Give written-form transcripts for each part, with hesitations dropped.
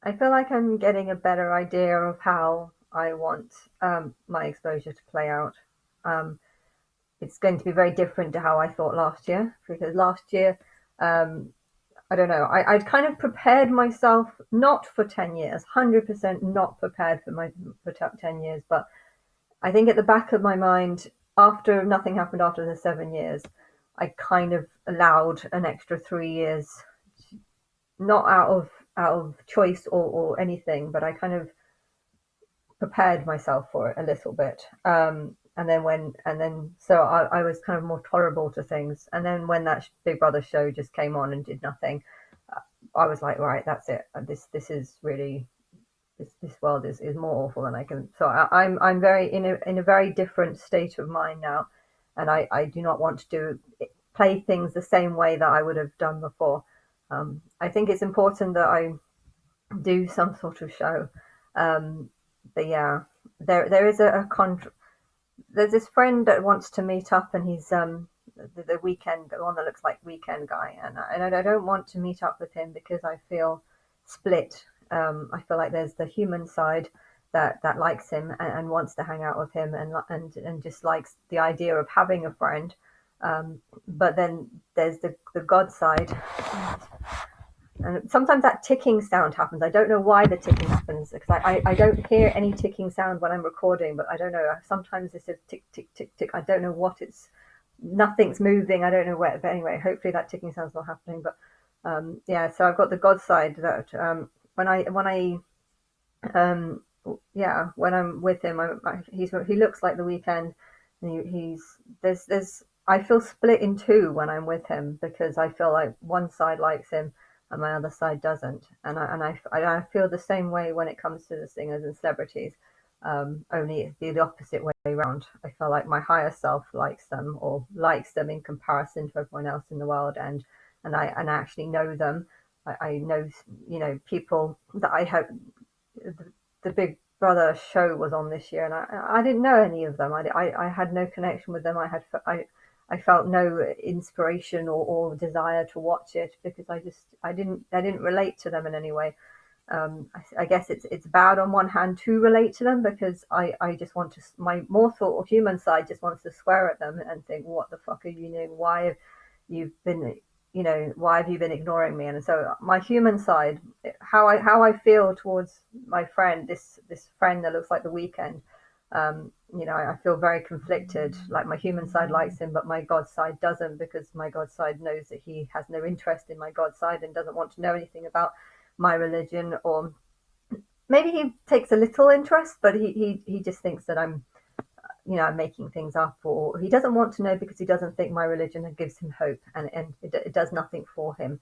I feel like I'm getting a better idea of how I want my exposure to play out. Um, it's going to be very different to how I thought last year, because last year, um, I don't know, I'd kind of prepared myself not for 10 years, 100% not prepared for 10 years, but I think at the back of my mind, after nothing happened after the 7 years, I kind of allowed an extra 3 years, not out of choice or anything, but I kind of prepared myself for it a little bit. So I was kind of more tolerable to things. And then when that Big Brother show just came on and did nothing, I was like, right, that's it. This is really this world is more awful than I can. So I'm very in a very different state of mind now, and I do not want to play things the same way that I would have done before. I think it's important that I do some sort of show. Um, but yeah, there is there's this friend that wants to meet up, and he's the weekend, the one that looks like Weekend guy, and I don't want to meet up with him because I feel split. I feel like there's the human side that likes him and wants to hang out with him and just likes the idea of having a friend. But then there's the God side, and sometimes that ticking sound happens. I don't know why the ticking happens because I don't hear any ticking sound when I'm recording, but I don't know. Sometimes this is tick, tick, tick, tick. I don't know what it's, nothing's moving. I don't know where. But anyway, hopefully that ticking sound's not happening. But yeah, so I've got the God side that um, yeah, when I'm with him, he looks like the Weekend, and he's I feel split in two when I'm with him because I feel like one side likes him and my other side doesn't, and I feel the same way when it comes to the singers and celebrities. Only it'd be the opposite way around. I feel like my higher self likes them or likes them in comparison to everyone else in the world, and I actually know them. I know people that I have the Big Brother show was on this year, and I didn't know any of them. I had no connection with them. I felt no inspiration or desire to watch it because I didn't relate to them in any way. I guess it's bad on one hand to relate to them because I just want to, my more sort of human side just wants to swear at them and think, what the fuck are you doing? Why have you been, why have you been ignoring me? And so my human side, how I feel towards my friend, this friend that looks like the Weekend, I feel very conflicted. Like my human side likes him, but my God side doesn't because my God side knows that he has no interest in my God side and doesn't want to know anything about my religion, or maybe he takes a little interest, but he just thinks that I'm making things up, or he doesn't want to know because he doesn't think my religion gives him hope, and it does nothing for him.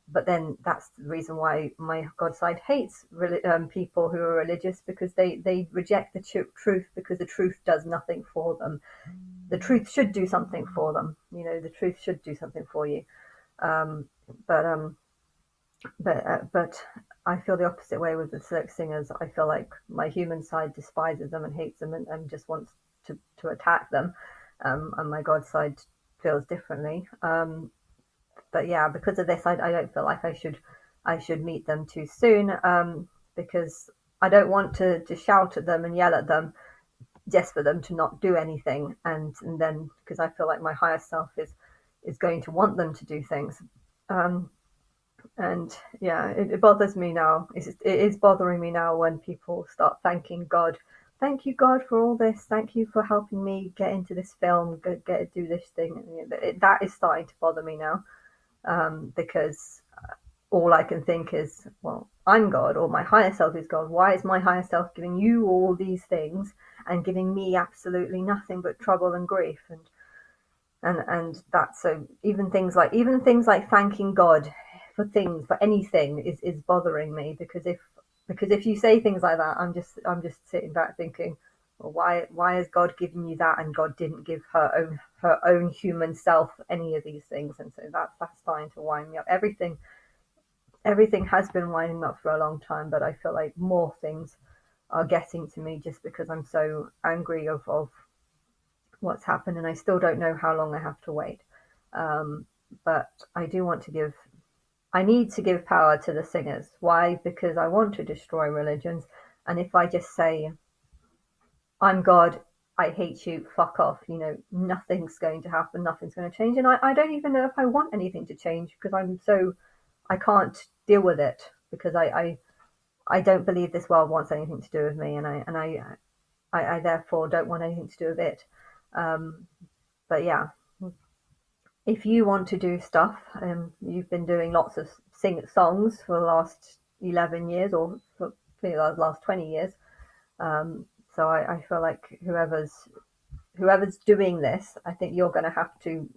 But then that's the reason why my God side hates people who are religious because they reject the truth because the truth does nothing for them. The truth should do something for them. The truth should do something for you. Um, but but I feel the opposite way with the Cirque singers. I feel like my human side despises them and hates them and just wants to attack them, and my God side feels differently. But yeah, because of this, I don't feel like I should meet them too soon, because I don't want to shout at them and yell at them just for them to not do anything, and then because I feel like my higher self is going to want them to do things. Um, and yeah, it bothers me now. It is bothering me now when people start thanking God. Thank you, God, for all this. Thank you for helping me get into this film, get do this thing. That is starting to bother me now, because all I can think is, well, I'm God, or my higher self is God. Why is my higher self giving you all these things and giving me absolutely nothing but trouble and grief? And that's so even things like thanking God for anything is bothering me because if you say things like that, I'm just sitting back thinking, well, why has God given you that and God didn't give her own human self any of these things? And so that's starting to wind me up. Everything has been winding me up for a long time, but I feel like more things are getting to me just because I'm so angry of what's happened, and I still don't know how long I have to wait. Um, but I do want to give. I need to give power to the singers. Why? Because I want to destroy religions. And if I just say, I'm God, I hate you, fuck off, nothing's going to happen, nothing's going to change. And I don't even know if I want anything to change because I can't deal with it because I don't believe this world wants anything to do with me. And I therefore don't want anything to do with it. Um, but yeah, if you want to do stuff, you've been doing lots of sing songs for the last 11 years or for the last 20 years. Um, so I feel like whoever's doing this, I think you're going to have to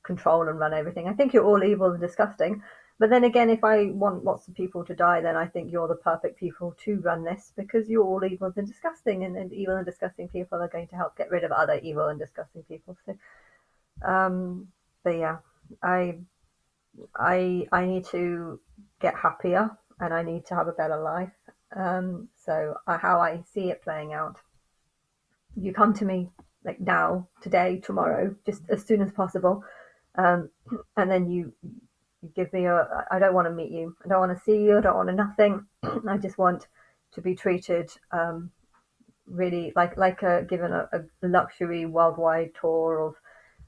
control and run everything. I think you're all evil and disgusting. But then again, if I want lots of people to die, then I think you're the perfect people to run this because you're all evil and disgusting, and evil and disgusting people are going to help get rid of other evil and disgusting people. So, um, but yeah, I I need to get happier and I need to have a better life. How I see it playing out, you come to me like now, today, tomorrow, just as soon as possible, um, and then you give me a. I don't want to meet you. I don't want to see you. I don't want to nothing. I just want to be treated really like given a luxury worldwide tour of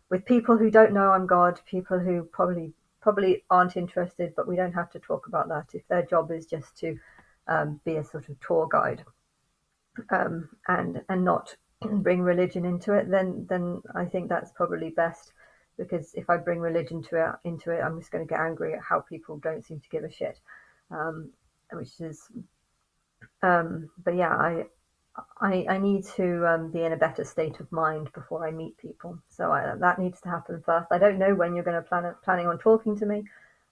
with people who don't know I'm God, people who probably aren't interested, but we don't have to talk about that. If their job is just to be a sort of tour guide and not bring religion into it, then I think that's probably best. Because if I bring religion into it, I'm just going to get angry at how people don't seem to give a shit. Um, which is, but yeah, I need to be in a better state of mind before I meet people. So that needs to happen first. I don't know when you're going to planning on talking to me,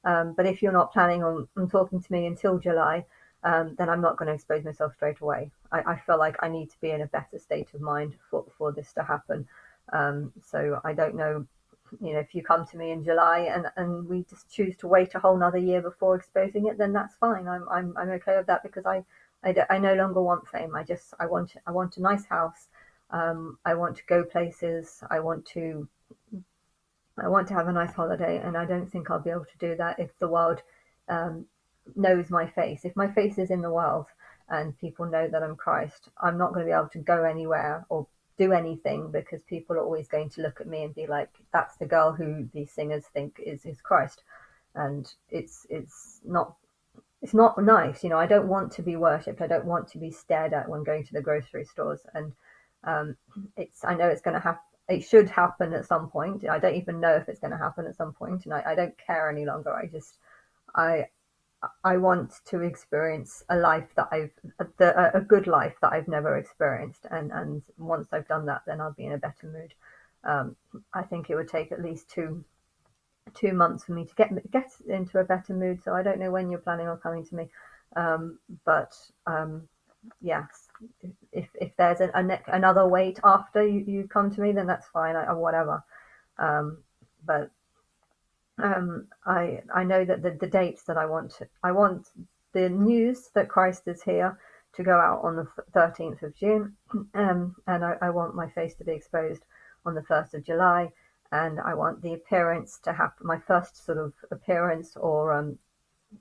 but if you're not planning on talking to me until July, then I'm not going to expose myself straight away. I feel like I need to be in a better state of mind for this to happen. So I don't know, if you come to me in July and we just choose to wait a whole nother year before exposing it, then that's fine. I'm okay with that because I no longer want fame. I want a nice house. I want to go places. I want to have a nice holiday, and I don't think I'll be able to do that if the world um, knows my face. If my face is in the world and people know that I'm Christ, I'm not going to be able to go anywhere or do anything because people are always going to look at me and be like, "That's the girl who these singers think is Christ," and it's not nice. I don't want to be worshipped. I don't want to be stared at when going to the grocery stores. And I know it's going to happen. It should happen at some point. I don't even know if it's going to happen at some point, and I don't care any longer. I I want to experience a life that a good life that I've never experienced. And once I've done that, then I'll be in a better mood. Um, I think it would take at least two months for me to get into a better mood. So I don't know when you're planning on coming to me, but yes, if there's another wait after you come to me, then that's fine. Whatever. But I know that the dates that I want the news that Christ is here to go out on the 13th of June, and I want my face to be exposed on the 1st of July, and I want the appearance to happen, my first sort of appearance, or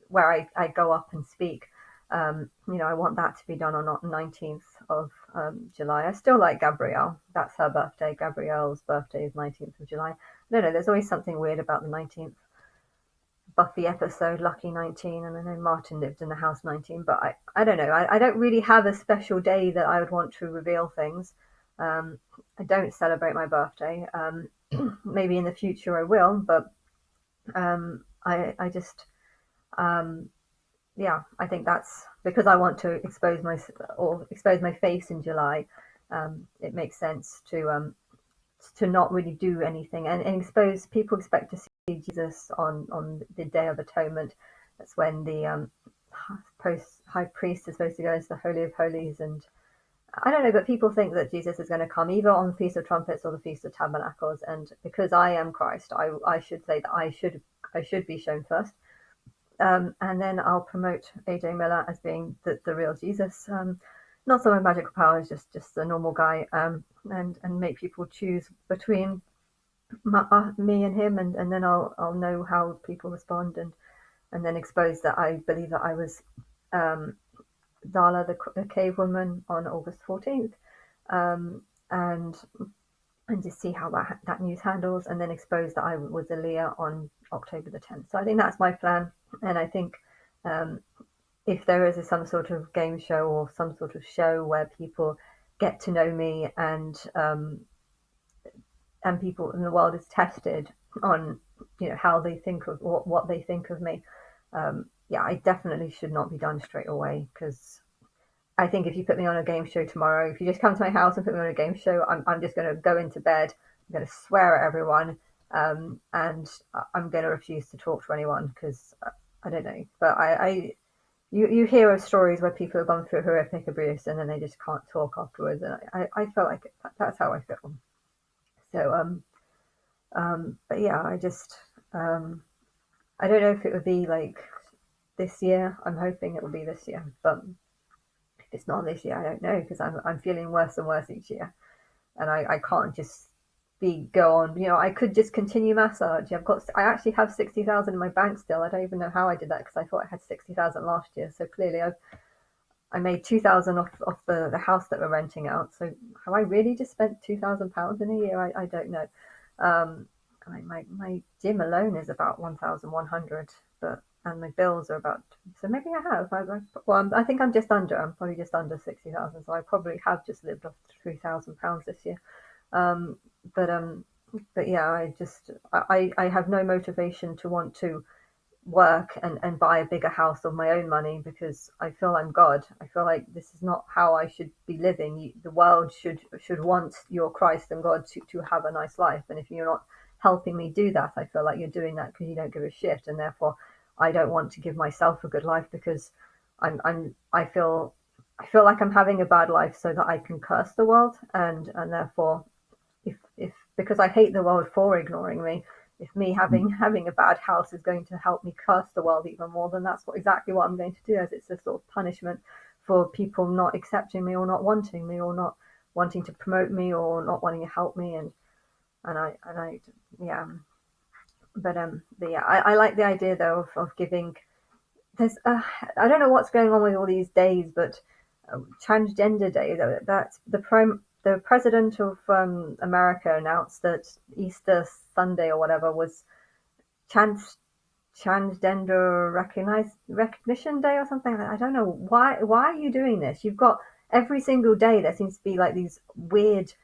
where I go up and speak. I want that to be done on the 19th of July. I still like Gabrielle. That's her birthday. Gabrielle's birthday is 19th of July. No, there's always something weird about the 19th. Buffy episode, Lucky 19, and I know Martin lived in the house 19, but I don't know. I don't really have a special day that I would want to reveal things. I don't celebrate my birthday. Maybe in the future I will, but I just yeah, I think that's because I want to expose my face in July. It makes sense to not really do anything and expose. People expect to see Jesus on the Day of Atonement. That's when the post high priest is supposed to go into the Holy of Holies, and I don't know, but people think that Jesus is going to come either on the Feast of Trumpets or the Feast of Tabernacles, and because I am Christ, I should say that I should be shown first. And then I'll promote AJ Miller as being the real Jesus, not some magical powers, just a normal guy, and make people choose between me and him, and then I'll know how people respond, and then exposed that I believe that I was um, Darla the cave woman on August 14th, um, and just see how that news handles, and then expose that I was Aaliyah on October the 10th. So I think that's my plan, and I think um, if there is some sort of game show or some sort of show where people get to know me, and people in the world is tested on how they think of what they think of me. Yeah, I definitely should not be done straight away, because I think if you put me on a game show tomorrow, if you just come to my house and put me on a game show, I'm just going to go into bed. I'm going to swear at everyone, and I'm going to refuse to talk to anyone, because I don't know. But you hear of stories where people have gone through horrific abuse and then they just can't talk afterwards, and I feel like that's how I feel. So but yeah, um, I don't know if it would be like this year. I'm hoping it will be this year, but if it's not this year, I don't know, because I'm feeling worse and worse each year, and I can't just be go on. I could just continue massage. I actually have 60,000 in my bank still. I don't even know how I did that, because I thought I had 60,000 last year. So clearly I made 2,000 off the house that we're renting out. So have I really just spent £2,000 in a year? I don't know. Um, my gym alone is about 1,100, but and my bills are about, so maybe I have. Well, I think I'm just under. I'm probably just under 60,000. So I probably have just lived off £3,000 this year. Um, but yeah, I have no motivation to want to work and buy a bigger house of my own money, because I feel I'm God. I feel like this is not how I should be living. The world should want your Christ and God to have a nice life. And if you're not helping me do that, I feel like you're doing that because you don't give a shit. And therefore, I don't want to give myself a good life, because I feel like I'm having a bad life so that I can curse the world, and therefore, if because I hate the world for ignoring me, if me having a bad house is going to help me curse the world even more, then that's exactly what I'm going to do, as it's a sort of punishment for people not accepting me, or not wanting me, or not wanting to promote me, or not wanting to help me. And I yeah. But yeah, I like the idea though of giving. There's I don't know what's going on with all these days, but transgender day, that's the president of America announced that Easter Sunday or whatever was trans transgender recognition day or something. I don't know why are you doing this? You've got every single day there seems to be like these weird.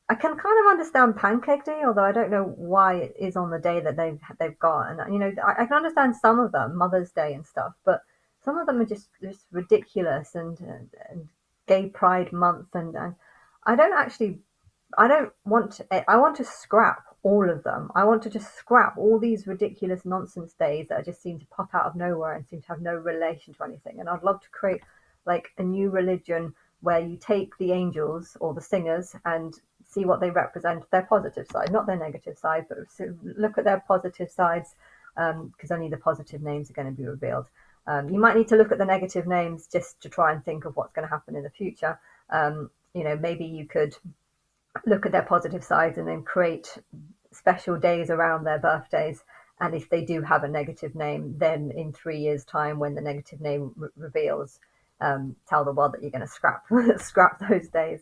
I can kind of understand Pancake Day, although I don't know why it is on the day that they've got. And I can understand some of them, Mother's Day and stuff, but some of them are just ridiculous, and Gay Pride Month, and I don't actually I don't want to, I want to scrap all of them. I want to just scrap all these ridiculous nonsense days that just seem to pop out of nowhere and seem to have no relation to anything. And I'd love to create like a new religion where you take the angels or the singers and see what they represent, their positive side, not their negative side, but look at their positive sides, because only the positive names are going to be revealed. You might need to look at the negative names just to try and think of what's going to happen in the future. Maybe you could look at their positive sides and then create special days around their birthdays. And if they do have a negative name, then in 3 years' time, when the negative name reveals, tell the world that you're going to scrap scrap those days.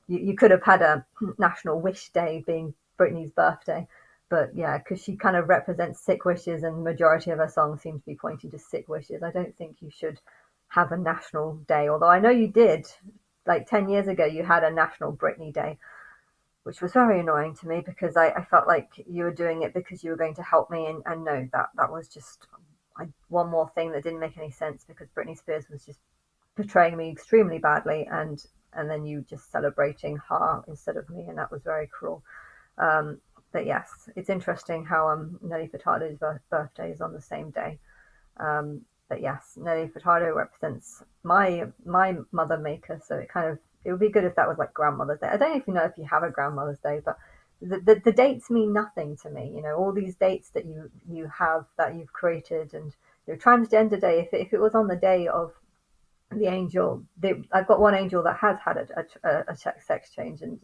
You could have had a National Wish Day being Britney's birthday, but yeah, because she kind of represents sick wishes, and the majority of her songs seem to be pointing to sick wishes. I don't think you should have a national day, although I know you did. Like 10 years ago, you had a National Britney Day, which was very annoying to me, because I felt like you were doing it because you were going to help me, and no, that was just one more thing that didn't make any sense, because Britney Spears was just portraying me extremely badly, and then you just celebrating her instead of me, and that was very cruel. But yes, it's interesting how Nelly Furtado's birthday is on the same day. But yes, Nelly Furtado represents my mother maker, so it would be good if that was like Grandmother's Day. I don't even know if you have a Grandmother's Day, but the dates mean nothing to me. All these dates that you have that you've created, and Transgender Day. If it was on the day of the angel, I've got one angel that has had a sex change, and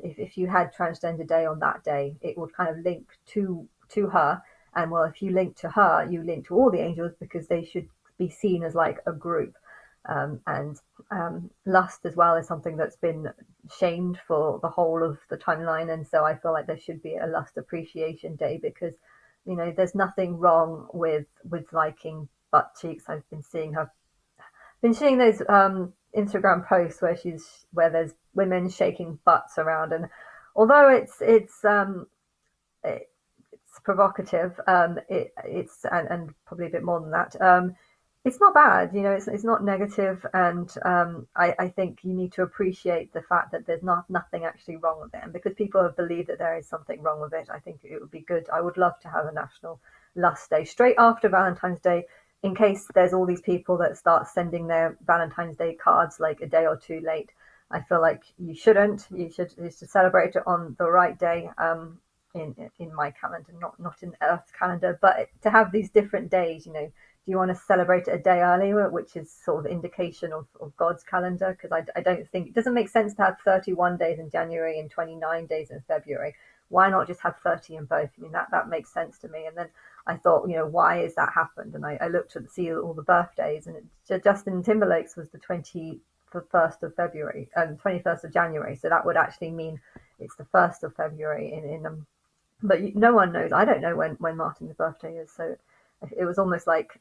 if you had Transgender Day on that day, it would kind of link to her, And well, if you link to her, you link to all the angels because they should be seen as like a group. And lust as well is something that's been shamed for the whole of the timeline, and so I feel like there should be a lust appreciation day because there's nothing wrong with liking butt cheeks. I've been seeing those Instagram posts where there's women shaking butts around, and although it's provocative, it's and probably a bit more than that. It's not bad, it's not negative, and I think you need to appreciate the fact that there's nothing actually wrong with it, and because people have believed that there is something wrong with it, I think it would be good. I would love to have a National Lust Day straight after Valentine's Day, in case there's all these people that start sending their Valentine's Day cards like a day or two late. I feel like you shouldn't. You should celebrate it on the right day. In my calendar, not in Earth's calendar, but to have these different days, do you want to celebrate it a day earlier, which is sort of indication of God's calendar? Because I don't think it doesn't make sense to have 31 days in January and 29 days in February. Why not just have 30 in both? I mean, that makes sense to me. And then I thought, why has that happened? And I looked to see all the birthdays, and Justin Timberlake's was the 21st of February, 21st of January. So that would actually mean it's the 1st of February but no one knows. I don't know when Martin's birthday is. So it was almost like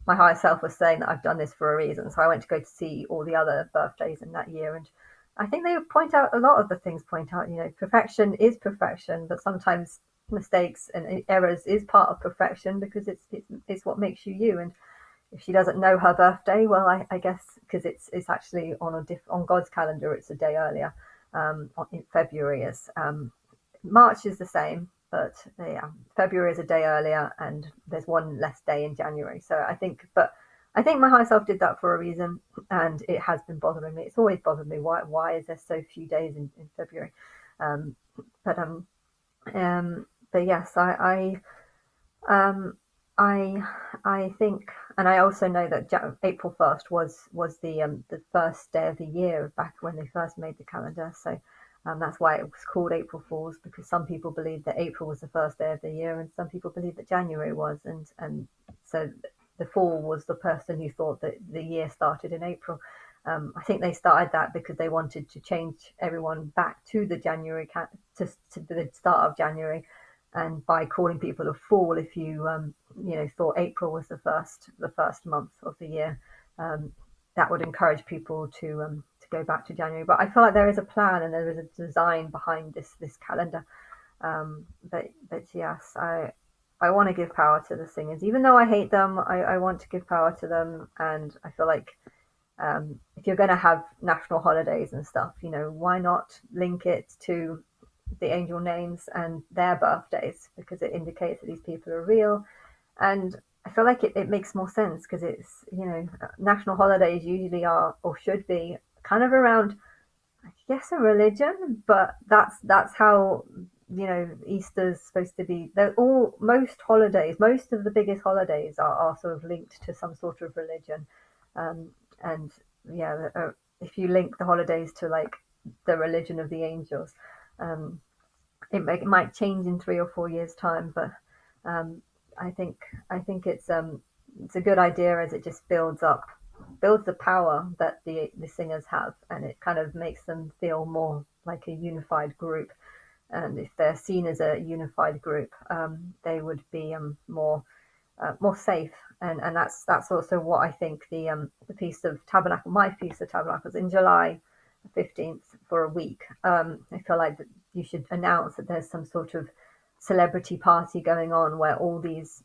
my higher self was saying that I've done this for a reason. So I went to go to see all the other birthdays in that year. And I think they point out a lot of the things point out, perfection is perfection, but sometimes mistakes and errors is part of perfection because it's what makes you you. And if she doesn't know her birthday, well, I guess because it's actually on God's calendar, it's a day earlier. In February is March is the same, but yeah, February is a day earlier, and there's one less day in January. So I think my higher self did that for a reason, and it has been bothering me. It's always bothered me. Why is there so few days in February? Um, but um, but yes, um, I I think, and I also know that April 1st was the first day of the year back when they first made the calendar. So that's why it was called April Fools, because some people believe that April was the first day of the year, and some people believe that January was, and so the fool was the person who thought that the year started in April. I think they started that because they wanted to change everyone back to the to the start of January, and by calling people a fool if you thought April was the first month of the year, um, that would encourage people to go back to January. But I feel like there is a plan and there is a design behind this calendar. But yes, I want to give power to the singers, even though I hate them. I want to give power to them, and I feel like if you're going to have national holidays and stuff, why not link it to the angel names and their birthdays, because it indicates that these people are real. And I feel like it makes more sense because national holidays usually are or should be kind of around, I guess, a religion, but that's how Easter's supposed to be. They're all most of the biggest holidays are sort of linked to some sort of religion, um, and yeah, if you link the holidays to like the religion of the angels, um, it might change in 3 or 4 years' time, but um, I think it's a good idea as it just builds the power that the singers have, and it kind of makes them feel more like a unified group. And if they're seen as a unified group, they would be more safe. And that's also what I think the Feast of Tabernacle, my Feast of Tabernacles in July 15th for a week. I feel like that you should announce that there's some sort of celebrity party going on where all these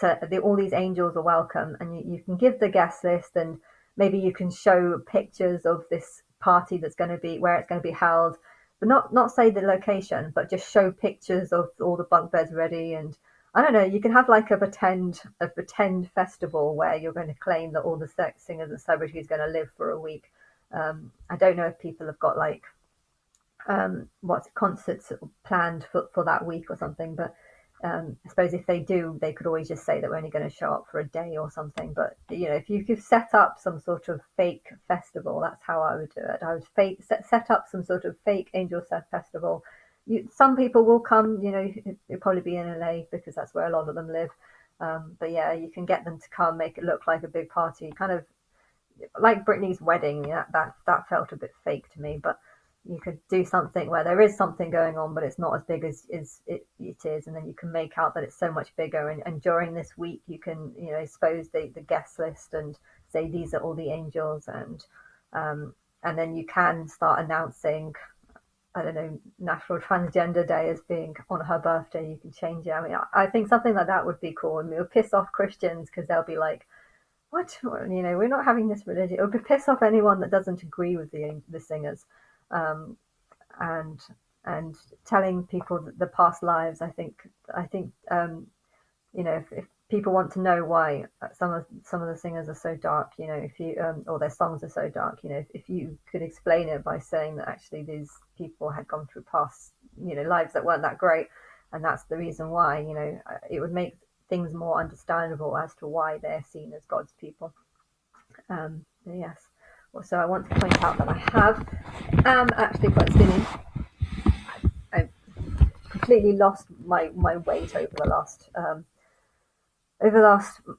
angels are welcome, and you can give the guest list, and maybe you can show pictures of this party that's going to be where it's going to be held, but not say the location, but just show pictures of all the bunk beds ready. And I don't know, you can have like a pretend festival where you're going to claim that all the singers and celebrities are going to live for a week. I don't know if people have got like what's concerts planned for that week or something, but I suppose if they do, they could always just say that we're only going to show up for a day or something. But if you could set up some sort of fake festival, that's how I would do it. I would set up some sort of fake angel set festival, some people will come. It'll probably be in LA because that's where a lot of them live. But yeah, you can get them to come, make it look like a big party, kind of like Britney's wedding. Yeah, that felt a bit fake to me, but you could do something where there is something going on, but it's not as big as it is, and then you can make out that it's so much bigger. And during this week, you can expose the guest list and say these are all the angels, um, and then you can start announcing. I don't know, National Transgender Day as being on her birthday. You can change it. I mean, I think something like that would be cool, and it would piss off Christians because they'll be like, what? We're not having this religion. It would piss off anyone that doesn't agree with the singers, um, and and telling people the past lives. I think if people want to know why some of the singers are so dark, if you or their songs are so dark, if you could explain it by saying that actually these people had gone through past lives that weren't that great, and that's the reason why, it would make things more understandable as to why they're seen as God's people. Yes. Also, I want to point out that I am actually quite skinny. I've completely lost my weight over the last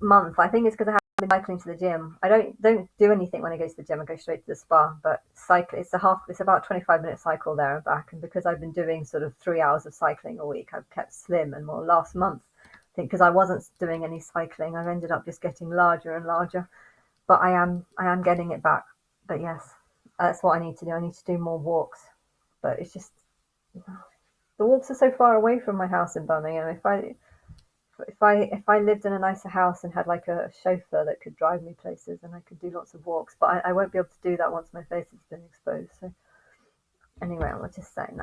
month. I think it's because I haven't been cycling to the gym. I don't do anything when I go to the gym. I go straight to the spa. But cycle, it's about 25-minute cycle there and back. And because I've been doing sort of 3 hours of cycling a week, I've kept slim and more. Last month, I think because I wasn't doing any cycling, I've ended up just getting larger and larger. But I am getting it back. But yes, that's what I need to do. I need to do more walks. But it's just the walks are so far away from my house in Birmingham. If I lived in a nicer house and had like a chauffeur that could drive me places, and I could do lots of walks, but I won't be able to do that once my face has been exposed. So anyway, I was just saying that.